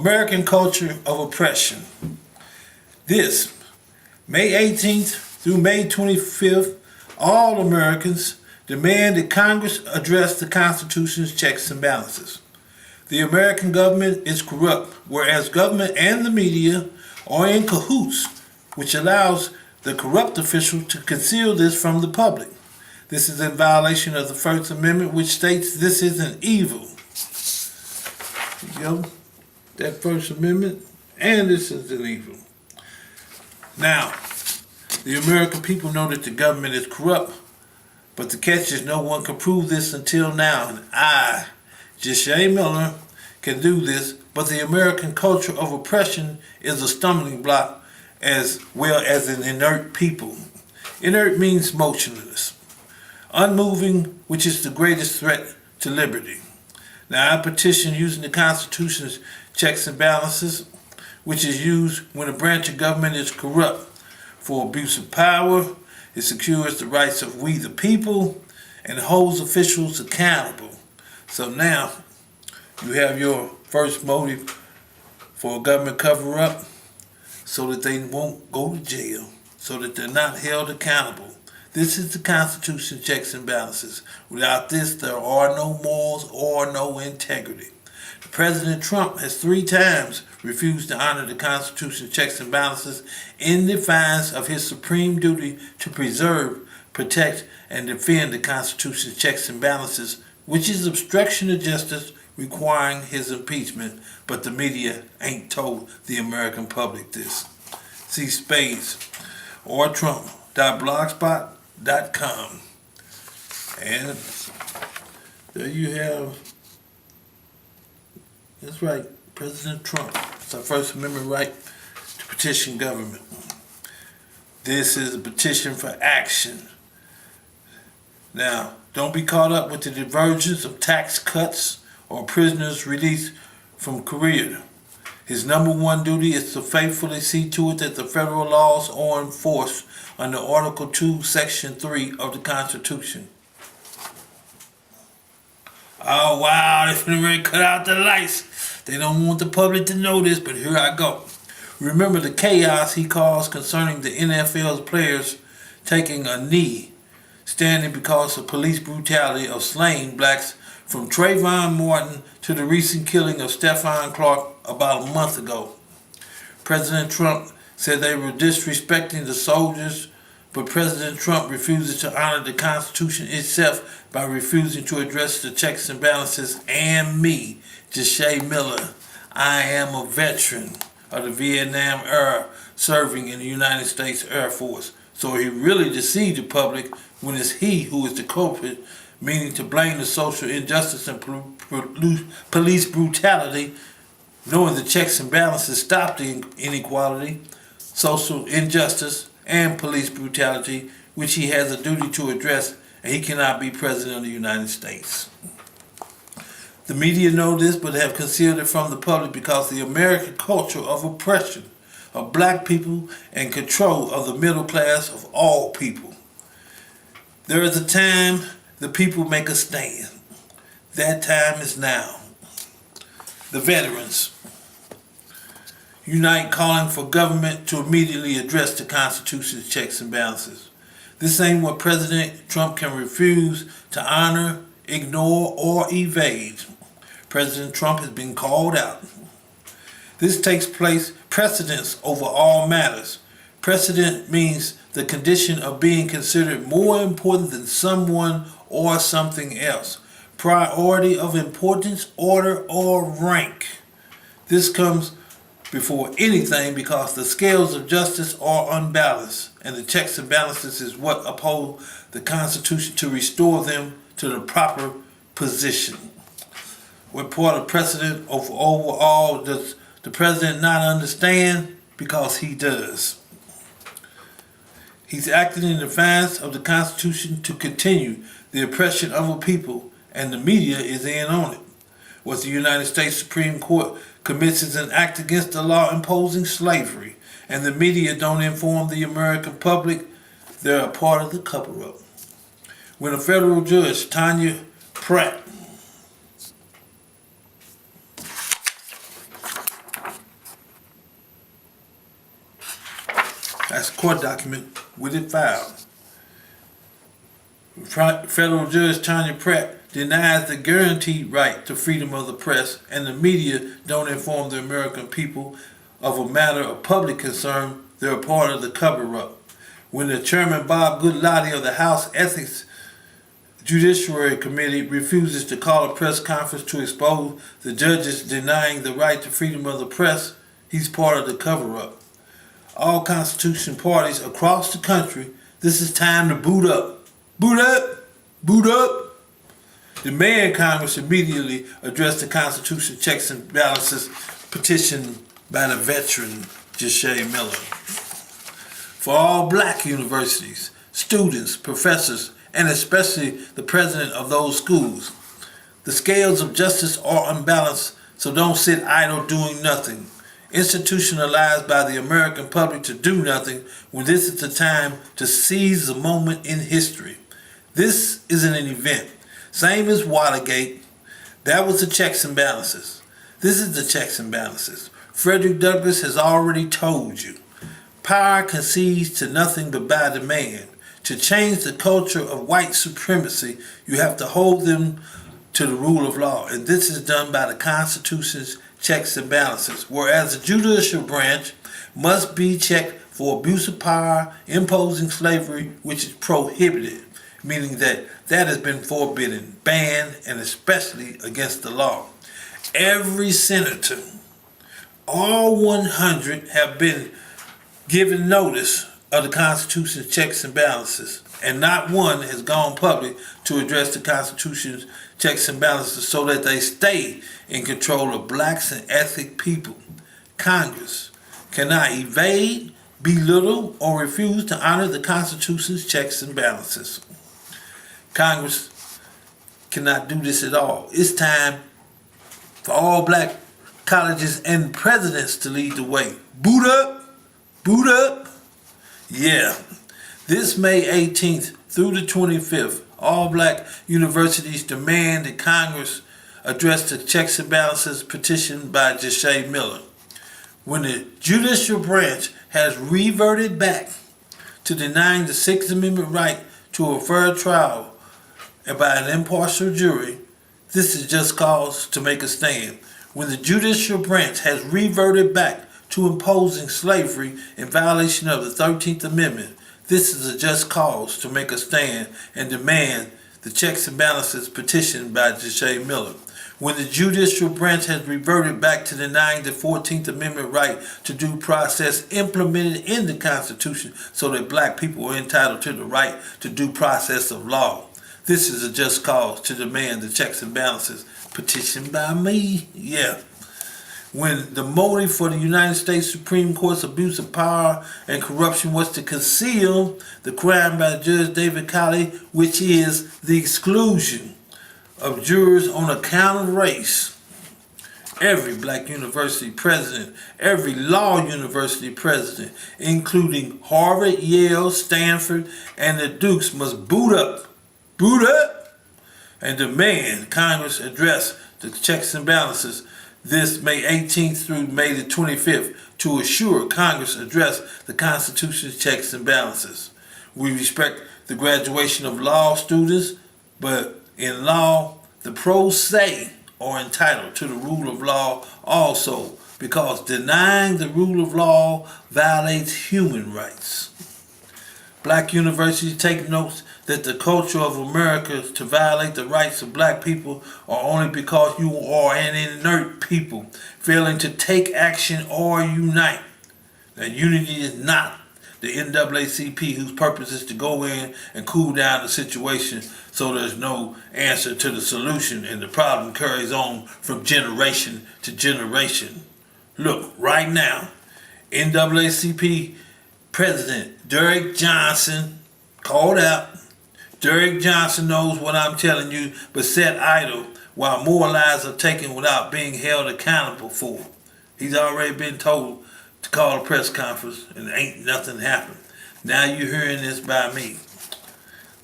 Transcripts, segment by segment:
American culture of oppression. This, May 18th through May 25th, all Americans demand that Congress address the Constitution's checks and balances. The American government is corrupt, whereas government and the media are in cahoots, which allows the corrupt official to conceal this from the public. This is in violation of the First Amendment, which states this is an evil. You know, that First Amendment, and this is an evil. Now, the American people know that the government is corrupt, but the catch is no one can prove this until now, and I, Judge Miller, can do this, but the American culture of oppression is a stumbling block as well as an inert people. Inert means motionless. Unmoving, which is the greatest threat to liberty. Now, I petition using the Constitution's checks and balances, which is used when a branch of government is corrupt for abuse of power. It secures the rights of we the people and holds officials accountable. So now, you have your first motive for a government cover-up so that they won't go to jail, so that they're not held accountable. This is the Constitution checks and balances. Without this, there are no morals or no integrity. President Trump has 3 times refused to honor the Constitution checks and balances in defiance of his supreme duty to preserve, protect, and defend the Constitution's checks and balances, which is obstruction of justice requiring his impeachment, but the media ain't told the American public this. See Spades or Trump.blogspot.com. And there you have, that's right, President Trump. It's our First Amendment right to petition government. This is a petition for action. Now, don't be caught up with the divergence of tax cuts or prisoners released from Korea. His number one duty is to faithfully see to it that the federal laws are enforced under Article 2, Section 3 of the Constitution. Oh wow, they're finna really cut out the lights. They don't want the public to know this, but here I go. Remember the chaos he caused concerning the NFL's players taking a knee, standing because of police brutality of slaying blacks, from Trayvon Martin to the recent killing of Stephon Clark about a month ago. President Trump said they were disrespecting the soldiers, but President Trump refuses to honor the Constitution itself by refusing to address the checks and balances. And me, Judge Miller, I am a veteran of the Vietnam era, serving in the United States Air Force. So he really deceived the public when it's he who is the culprit, meaning to blame the social injustice and police brutality, knowing the checks and balances stop the inequality, social injustice, and police brutality, which he has a duty to address, and he cannot be president of the United States. The media know this, but have concealed it from the public because the American culture of oppression of black people and control of the middle class of all people. There is a time the people make a stand. That time is now. The veterans unite, calling for government to immediately address the Constitution's checks and balances. This ain't what President Trump can refuse to honor, ignore, or evade. President Trump has been called out. This takes precedence over all matters. Precedent means the condition of being considered more important than someone or something else. Priority of importance, order, or rank. This comes before anything because the scales of justice are unbalanced, and the checks and balances is what uphold the Constitution to restore them to the proper position. What part of precedent overall does the president not understand? Because he does. He's acting in defiance of the Constitution to continue the oppression of a people, and the media is in on it. What the United States Supreme Court commits is an act against the law imposing slavery, and the media don't inform the American public, they're a part of the cover-up. When a federal judge, Tanya Pratt, That's a court document with it filed. Federal Judge Tanya Pratt denies the guaranteed right to freedom of the press, and the media don't inform the American people of a matter of public concern. They're a part of the cover-up. When the chairman Bob Goodlatte of the House Ethics Judiciary Committee refuses to call a press conference to expose the judges denying the right to freedom of the press, he's part of the cover-up. All Constitution parties across the country, this is time to boot up. Boot up! Boot up! Demand Congress immediately address the Constitution checks and balances petition by the veteran Judge Miller. For all black universities, students, professors, and especially the president of those schools, the scales of justice are unbalanced, so don't sit idle doing nothing. Institutionalized by the American public to do nothing when this is the time to seize the moment in history. This isn't an event. Same as Watergate. That was the checks and balances. This is the checks and balances. Frederick Douglass has already told you. Power concedes to nothing but by demand. To change the culture of white supremacy, you have to hold them to the rule of law. And this is done by the Constitution's checks and balances. Whereas the judicial branch must be checked for abuse of power, imposing slavery, which is prohibited, meaning that has been forbidden, banned, and especially against the law. Every senator, all 100, have been given notice of the Constitution's checks and balances, and not one has gone public to address the Constitution's checks and balances so that they stay in control of blacks and ethnic people. Congress cannot evade, belittle, or refuse to honor the Constitution's checks and balances. Congress cannot do this at all. It's time for all black colleges and presidents to lead the way. Boot up! Boot up! Yeah. This May 18th through the 25th, all black universities demand that Congress address the checks and balances petition by Judge Miller. When the judicial branch has reverted back to denying the Sixth Amendment right to a fair trial by an impartial jury, this is just cause to make a stand. When the judicial branch has reverted back to imposing slavery in violation of the 13th Amendment, this is a just cause to make a stand and demand the checks and balances petition by Judge Miller. When the judicial branch has reverted back to denying the 14th Amendment right to due process implemented in the Constitution so that black people are entitled to the right to due process of law, this is a just cause to demand the checks and balances petitioned by me. Yeah. When the motive for the United States Supreme Court's abuse of power and corruption was to conceal the crime by Judge David Kiely, which is the exclusion of jurors on account of race. Every black university president, every law university president, including Harvard, Yale, Stanford, and the Dukes, must boot up, and demand Congress address the checks and balances this May 18th through May the 25th to assure Congress address the Constitution's checks and balances. We respect the graduation of law students, but in law, the pros se are entitled to the rule of law also, because denying the rule of law violates human rights. Black universities take notes that the culture of America to violate the rights of black people are only because you are an inert people, failing to take action or unite. That unity is not the NAACP, whose purpose is to go in and cool down the situation so there's no answer to the solution and the problem carries on from generation to generation. Look, right now, NAACP President Derrick Johnson called out. Derrick Johnson knows what I'm telling you, but sat idle while more lives are taken without being held accountable for. He's already been told to call a press conference and ain't nothing happened. Now you're hearing this by me.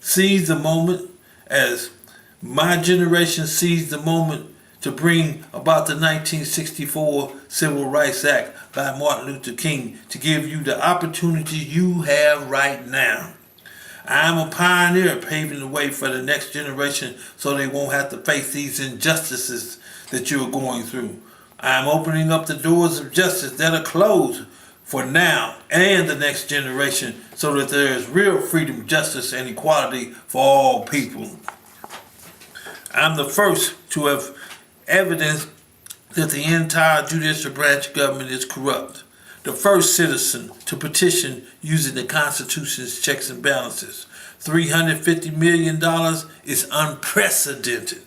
Seize the moment as my generation seized the moment to bring about the 1964 Civil Rights Act by Martin Luther King to give you the opportunity you have right now. I'm a pioneer paving the way for the next generation so they won't have to face these injustices that you're going through. I'm opening up the doors of justice that are closed for now and the next generation so that there is real freedom, justice, and equality for all people. I'm the first to have evidence that the entire judicial branch of government is corrupt. The first citizen to petition using the Constitution's checks and balances. $350 million is unprecedented.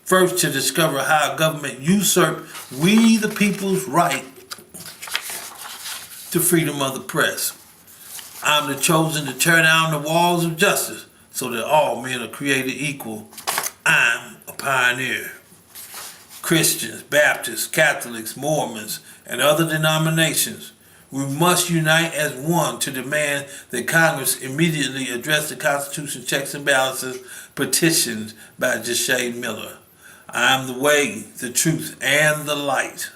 First to discover how government usurped we the people's right to freedom of the press. I'm the chosen to tear down the walls of justice so that all men are created equal. I'm a pioneer. Christians, Baptists, Catholics, Mormons, and other denominations, we must unite as one to demand that Congress immediately address the Constitution checks and balances petitioned by Judge Miller. I am the way, the truth, and the light.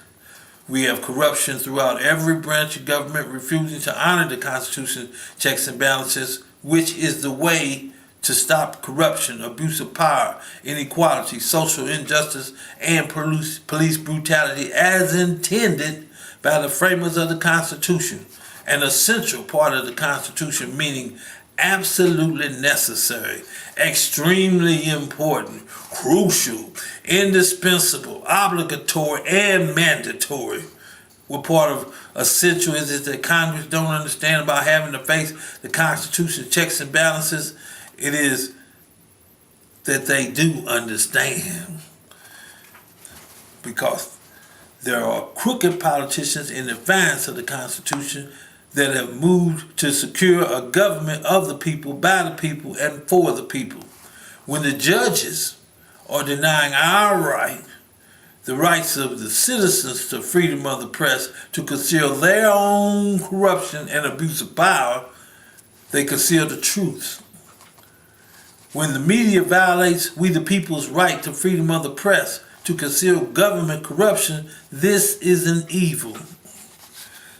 We have corruption throughout every branch of government refusing to honor the Constitution checks and balances, which is the way to stop corruption, abuse of power, inequality, social injustice, and police brutality as intended by the framers of the Constitution, an essential part of the Constitution, meaning absolutely necessary, extremely important, crucial, indispensable, obligatory, and mandatory. What part of essential is it that Congress don't understand about having to face the Constitution checks and balances? It is that they do understand, because there are crooked politicians in defiance of the Constitution that have moved to secure a government of the people, by the people, and for the people. When the judges are denying our right, the rights of the citizens to freedom of the press to conceal their own corruption and abuse of power, they conceal the truth. When the media violates we the people's right to freedom of the press to conceal government corruption, this is an evil.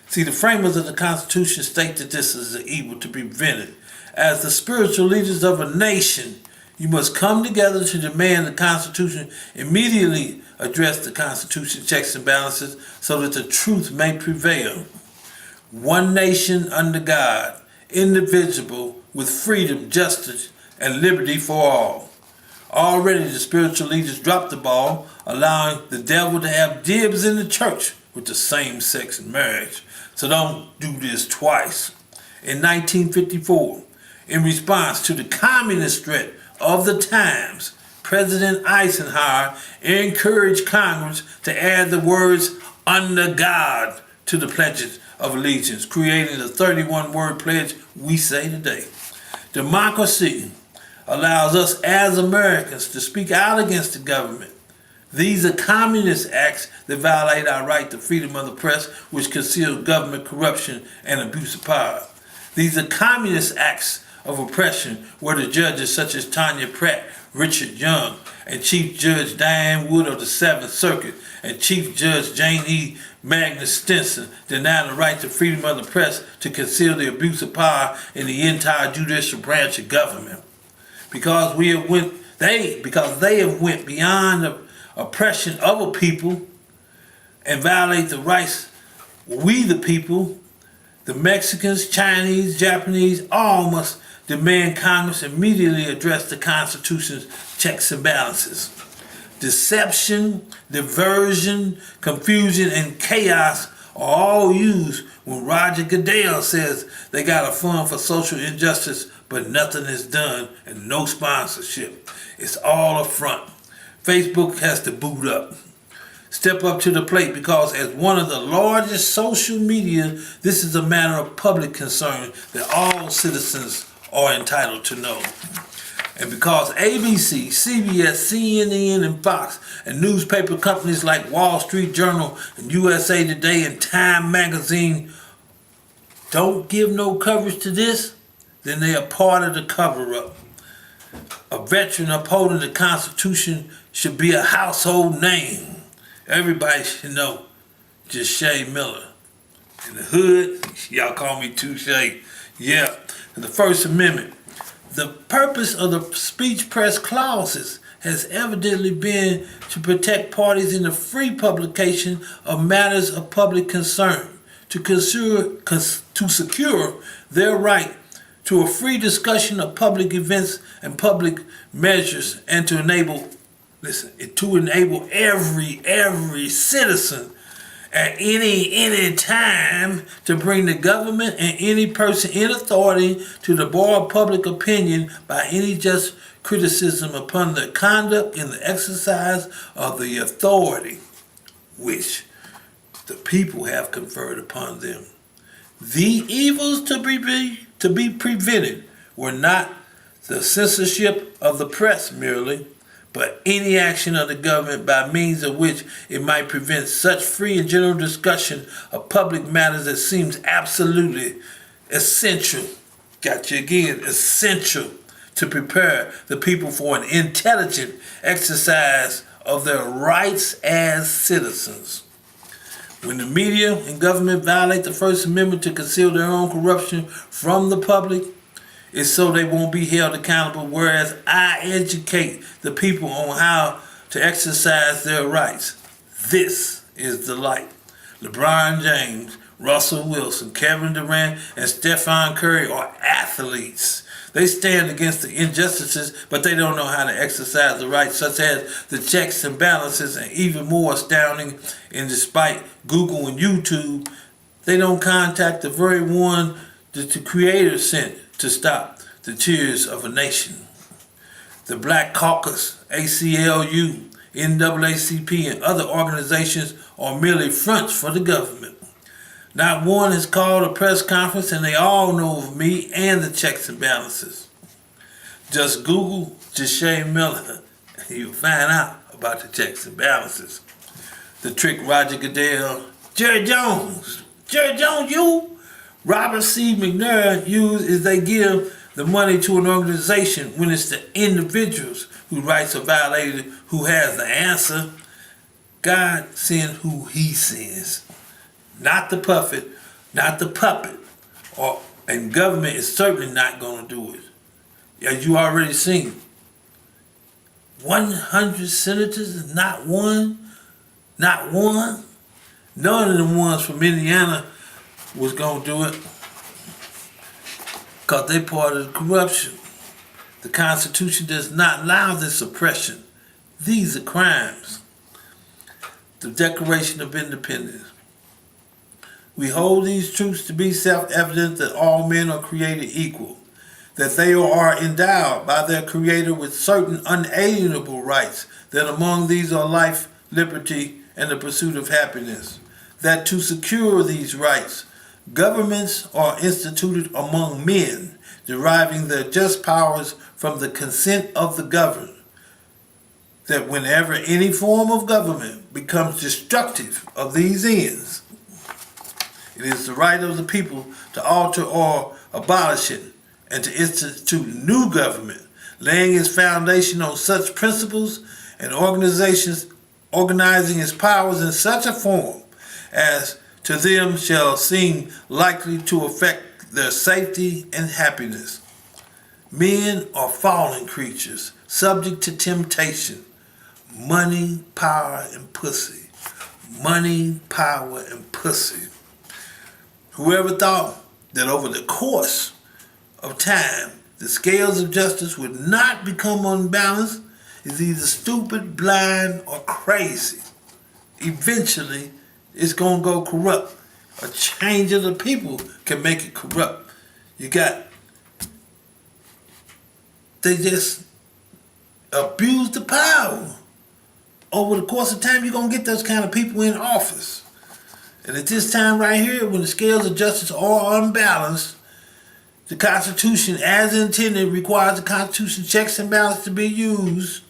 See, the framers of the Constitution state that this is an evil to be prevented. As the spiritual leaders of a nation, you must come together to demand the Constitution immediately address the Constitution checks and balances so that the truth may prevail. One nation under God, indivisible, with freedom, justice, and liberty for all. Already the spiritual leaders dropped the ball, allowing the devil to have dibs in the church with the same-sex marriage. So don't do this twice. In 1954, in response to the communist threat of the times, President Eisenhower encouraged Congress to add the words "under God" to the Pledge of Allegiance, creating the 31-word pledge we say today. Democracy allows us as Americans to speak out against the government. These are communist acts that violate our right to freedom of the press, which conceal government corruption and abuse of power. These are communist acts of oppression where the judges such as Tanya Pratt, Richard Young, and Chief Judge Diane Wood of the 7th Circuit, and Chief Judge Jane E. Magnus Stinson deny the right to freedom of the press to conceal the abuse of power in the entire judicial branch of government. Because they have went beyond the oppression of a people and violate the rights we the people, the Mexicans, Chinese, Japanese, all must demand Congress immediately address the Constitution's checks and balances. Deception, diversion, confusion, and chaos are all used when Roger Goodell says they got a fund for social injustice, but nothing is done and no sponsorship. It's all a front. Facebook has to boot up. Step up to the plate, because as one of the largest social media, this is a matter of public concern that all citizens are entitled to know. And because ABC, CBS, CNN, and Fox, and newspaper companies like Wall Street Journal and USA Today and Time Magazine don't give no coverage to this, then they are part of the cover-up. A veteran upholding the Constitution should be a household name. Everybody should know Judge Miller. In the hood, y'all call me Touche. Yeah, in the First Amendment. The purpose of the speech press clauses has evidently been to protect parties in the free publication of matters of public concern, to secure their right to a free discussion of public events and public measures, and to enable every citizen at any time to bring the government and any person in authority to the bar of public opinion by any just criticism upon the conduct in the exercise of the authority which the people have conferred upon them. The evils to be prevented were not the censorship of the press merely, but any action of the government by means of which it might prevent such free and general discussion of public matters that seems absolutely essential, essential to prepare the people for an intelligent exercise of their rights as citizens. When the media and government violate the First Amendment to conceal their own corruption from the public, it's so they won't be held accountable, whereas I educate the people on how to exercise their rights. This is the light. LeBron James, Russell Wilson, Kevin Durant, and Stephen Curry are athletes. They stand against the injustices, but they don't know how to exercise the rights, such as the checks and balances, and even more astounding, and despite Google and YouTube, they don't contact the very one that the Creator sent to stop the tears of a nation. The Black Caucus, ACLU, NAACP, and other organizations are merely fronts for the government. Not one has called a press conference, and they all know of me and the checks and balances. Just Google Judge Miller, and you'll find out about the checks and balances. The trick Roger Goodell, Jerry Jones, you? Robert C. McNair use is they give the money to an organization when it's the individuals whose rights are violated who has the answer. God sends who he sends. Not the puppet, and government is certainly not going to do it. As you already seen, 100 senators, not one. None of the ones from Indiana was going to do it because they part of the corruption. The Constitution does not allow this oppression. These are crimes. The Declaration of Independence. We hold these truths to be self-evident that all men are created equal, that they are endowed by their Creator with certain unalienable rights, that among these are life, liberty, and the pursuit of happiness, that to secure these rights, governments are instituted among men, deriving their just powers from the consent of the governed, that whenever any form of government becomes destructive of these ends, it is the right of the people to alter or abolish it and to institute new government, laying its foundation on such principles and organizing its powers in such a form as to them shall seem likely to affect their safety and happiness. Men are fallen creatures, subject to temptation, money, power, and pussy. Money, power, and pussy. Whoever thought that over the course of time, the scales of justice would not become unbalanced is either stupid, blind, or crazy. Eventually, it's going to go corrupt. A change of the people can make it corrupt. They just abuse the power. Over the course of time, you're going to get those kind of people in office. And at this time right here, when the scales of justice are unbalanced, the Constitution, as intended, requires the Constitution checks and balances to be used,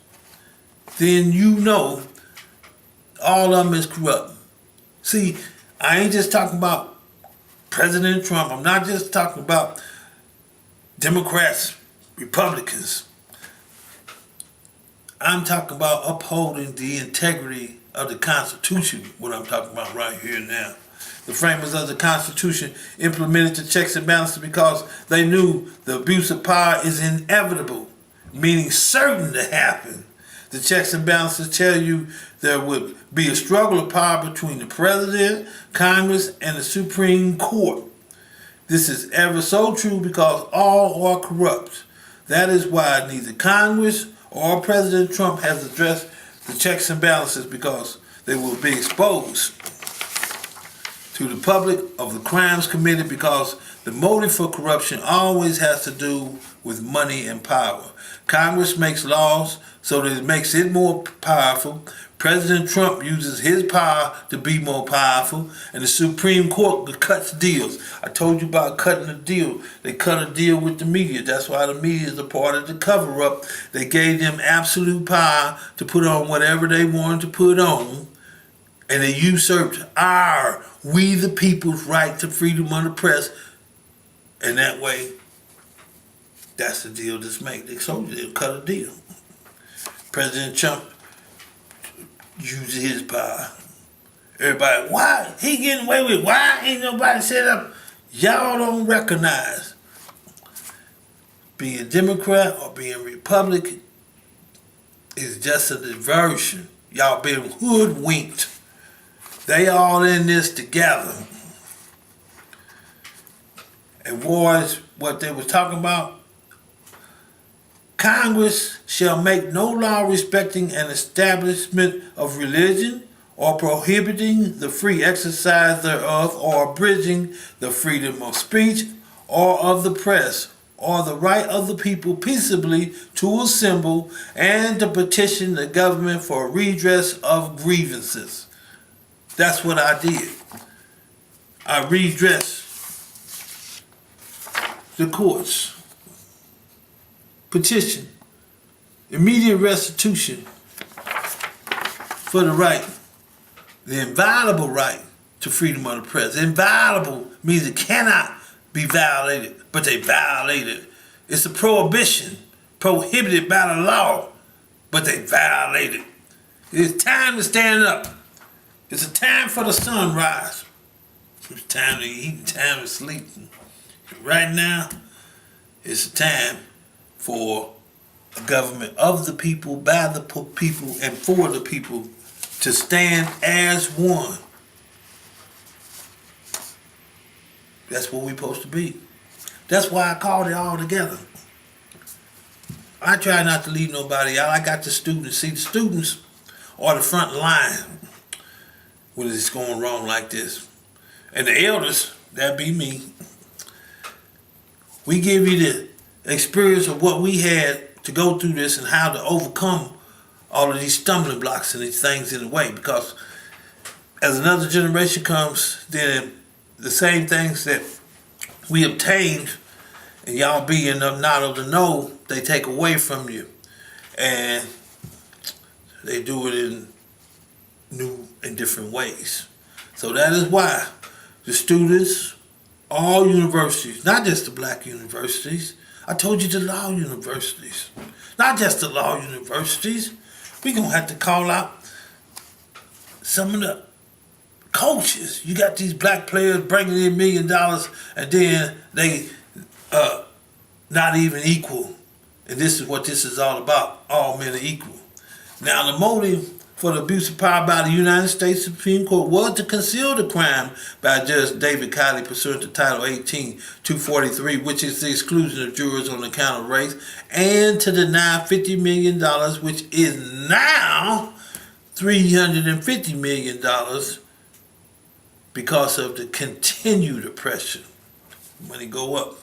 then you know all of them is corrupt. See, I ain't just talking about President Trump. I'm not just talking about Democrats, Republicans. I'm talking about upholding the integrity of the Constitution, what I'm talking about right here now. The framers of the Constitution implemented the checks and balances because they knew the abuse of power is inevitable, meaning certain to happen. The checks and balances tell you there would be a struggle of power between the President, Congress, and the Supreme Court. This is ever so true because all are corrupt. That is why neither Congress or President Trump has addressed the checks and balances, because they will be exposed to the public of the crimes committed, because the motive for corruption always has to do with money and power. Congress makes laws so that it makes it more powerful. President Trump uses his power to be more powerful, and the Supreme Court cuts deals. I told you about cutting a deal. They cut a deal with the media. That's why the media is a part of the cover-up. They gave them absolute power to put on whatever they wanted to put on, and they usurped we the people's right to freedom of the press. And that way, that's the deal that's made. They told you they'll cut a deal. President Trump uses his power. Everybody, why? He getting away with it. Why ain't nobody set up? Y'all don't recognize being Democrat or being Republican is just a diversion. Y'all been hoodwinked. They all in this together. And boys, what they was talking about, Congress shall make no law respecting an establishment of religion, or prohibiting the free exercise thereof, or abridging the freedom of speech, or of the press, or the right of the people peaceably to assemble and to petition the government for redress of grievances. That's what I did. I redressed the courts. Petition immediate restitution for the right, the inviolable right to freedom of the press. Inviolable means it cannot be violated, but they violated it. It's a prohibition, prohibited by the law, but they violated it. It's time to stand up. It's a time for the sunrise. It's time to eat, time to sleep. Right now, it's a time for a government of the people, by the people, and for the people to stand as one. That's what we're supposed to be. That's why I called it all together. I try not to leave nobody out. I got the students. See, the students are the front line when it's going wrong like this. And the elders, that be me, we give you the experience of what we had to go through this and how to overcome all of these stumbling blocks and these things in the way. Because as another generation comes, then the same things that we obtained and y'all being not of the know, they take away from you. And they do it in new and different ways. So that is why the students, all universities, not just the black universities, I told you the law universities, not just the law universities, we're going to have to call out some of the coaches. You got these black players bringing in $1 million and then they not even equal. And this is what this is all about. All men are equal. Now the motive for the abuse of power by the United States Supreme Court was to conceal the crime by Judge David Kiely pursuant to Title 18-243, which is the exclusion of jurors on account of race, and to deny $50 million, which is now $350 million because of the continued oppression. Money go up.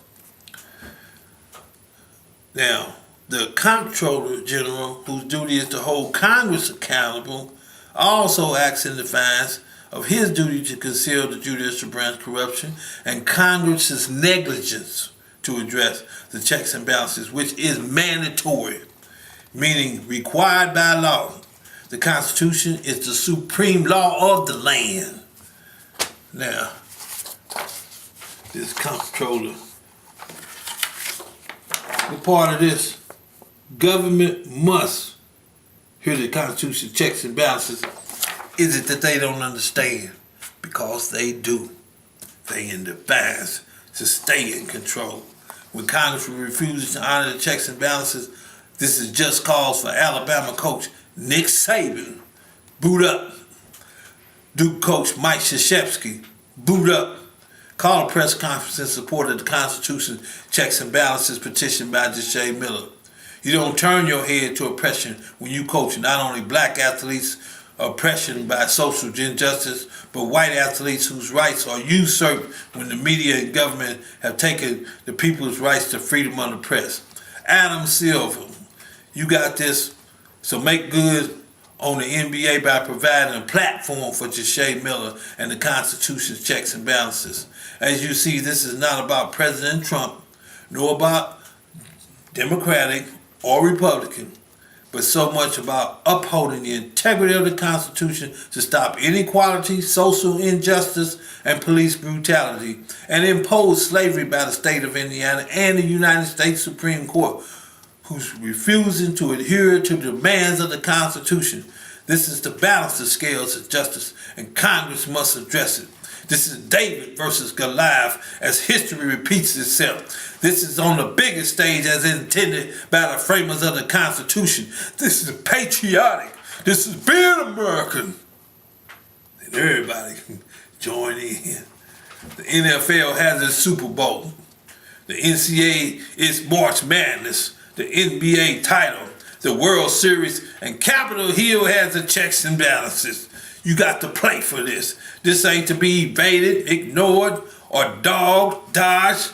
Now, the Comptroller General, whose duty is to hold Congress accountable, also acts in defiance of his duty to conceal the judicial branch corruption and Congress's negligence to address the checks and balances, which is mandatory, meaning required by law. The Constitution is the supreme law of the land. Now, this Comptroller, the part of this, government must Here the Constitution checks and balances. Is it that they don't understand? Because they do. They in defiance to stay in control. When Congress refuses to honor the checks and balances, this is just cause for Alabama coach Nick Saban, boot up. Duke coach Mike Krzyzewski, boot up. Call a press conference in support of the Constitution checks and balances petition by Judge Miller. You don't turn your head to oppression when you coach not only black athletes, oppression by social injustice, but white athletes whose rights are usurped when the media and government have taken the people's rights to freedom of the press. Adam Silver, you got this, so make good on the NBA by providing a platform for Judge Miller and the Constitution's checks and balances. As you see, this is not about President Trump, nor about Democratic or Republican, but so much about upholding the integrity of the Constitution to stop inequality, social injustice, and police brutality, and impose slavery by the state of Indiana and the United States Supreme Court, who's refusing to adhere to the demands of the Constitution. This is to balance the scales of justice, and Congress must address it. This is David versus Goliath as history repeats itself. This is on the biggest stage as intended by the framers of the Constitution. This is patriotic. This is being American. And everybody can join in. The NFL has its Super Bowl. The NCAA is March Madness. The NBA title, the World Series, and Capitol Hill has the checks and balances. You got to play for this. This ain't to be evaded, ignored, or dodged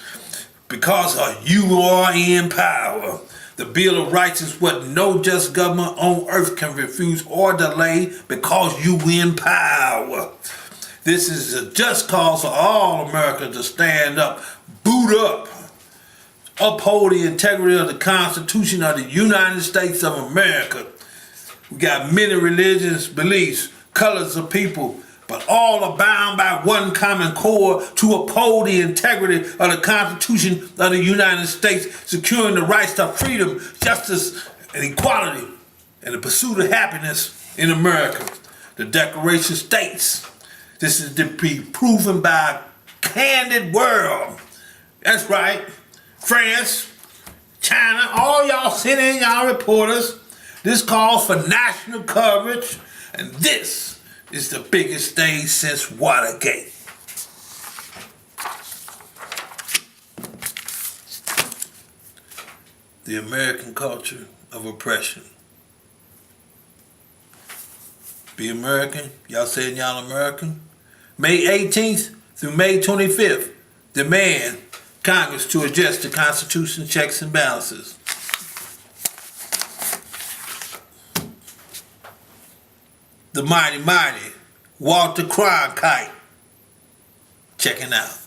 because you are in power. The Bill of Rights is what no just government on earth can refuse or delay because you in power. This is a just cause for all America to stand up, boot up, uphold the integrity of the Constitution of the United States of America. We got many religions, beliefs, colors of people, but all are bound by one common core to uphold the integrity of the Constitution of the United States, securing the rights to freedom, justice, and equality, and the pursuit of happiness in America. The Declaration states this is to be proven by a candid world. That's right. France, China, all y'all sitting, y'all reporters, this calls for national coverage, and this is the biggest stage since Watergate. The American culture of oppression. Be American, y'all saying y'all American? May 18th through May 25th, demand Congress to adjust the Constitution checks and balances. The mighty Walter Cronkite checking out.